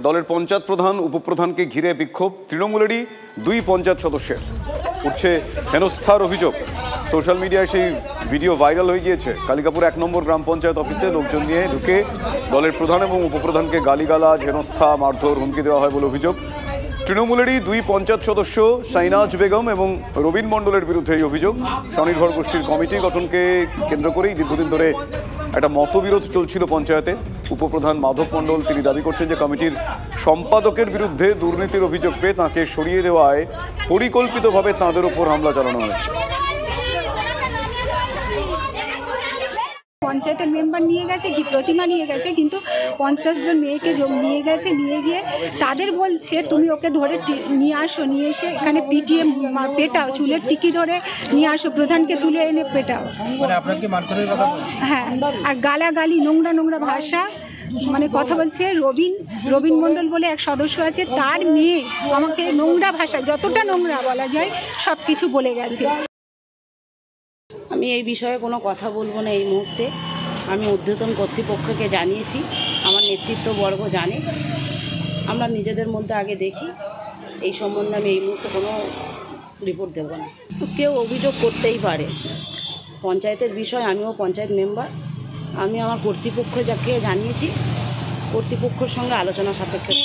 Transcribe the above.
দলের পঞ্চায়েত প্রধান উপপ্রধানকে ঘিরে বিক্ষোভ তৃণমূলেরই দুই পঞ্চায়েত সদস্যের। উঠছে হেনস্থার অভিযোগ। সোশ্যাল মিডিয়ায় সেই ভিডিও ভাইরাল হয়ে গিয়েছে। কালিকাপুর 1 নম্বর গ্রাম পঞ্চায়েত অফিসে লোকজন নিয়ে ঢুকে দলের প্রধান এবং উপপ্রধানকে গালিগালাজ, হেনস্থা, মারধর, হুমকি দেওয়া হয় বলে অভিযোগ। তৃণমূলেরই দুই পঞ্চায়েত সদস্য শাইনাজ বেগম এবং রবীন মণ্ডলের বিরুদ্ধে এই অভিযোগ। স্বনির্ভর গোষ্ঠীর কমিটি গঠনকে কেন্দ্র করেই দীর্ঘদিন ধরে একটা মতবিরোধ চলছিল পঞ্চায়েতে। উপপ্রধান মাধব মণ্ডল তিনি দাবি করছেন যে কমিটির সম্পাদকের বিরুদ্ধে দুর্নীতির অভিযোগ পেয়ে তাঁকে সরিয়ে দেওয়ায় পরিকল্পিতভাবে তাঁদের ওপর হামলা চালানো হয়েছে। পঞ্চায়েতের মেম্বার নিয়ে গেছে কি প্রতিমা নিয়ে গেছে, কিন্তু 50 জন মেয়েকে নিয়ে গেছে, নিয়ে গিয়ে তাদের বলছে তুমি ওকে ধরে নিয়ে আসো, নিয়ে এসে এখানে পিটিয়ে পেটাও, চুলের টিকি ধরে নিয়ে আসো, প্রধানকে তুলে এনে পেটাও। হ্যাঁ, আর গালাগালি, নোংরা নোংরা ভাষা মানে কথা বলছে। রবীন মণ্ডল বলে এক সদস্য আছে, তার মেয়ে আমাকে নোংরা ভাষা, যতটা নোংরা বলা যায় সব কিছু বলে গেছে। আমি এই বিষয়ে কোনো কথা বলবো না এই মুহূর্তে। আমি ঊর্ধ্বতন কর্তৃপক্ষকে জানিয়েছি, আমার নেতৃত্ববর্গ জানে। আমরা নিজেদের মধ্যে আগে দেখি, এই সম্বন্ধে আমি এই মুহূর্তে কোনো রিপোর্ট দেব না। কেউ অভিযোগ করতেই পারে, পঞ্চায়েতের বিষয়, আমিও পঞ্চায়েত মেম্বার। আমি আমার কর্তৃপক্ষ যাকে জানিয়েছি, কর্তৃপক্ষের সঙ্গে আলোচনা সাপেক্ষে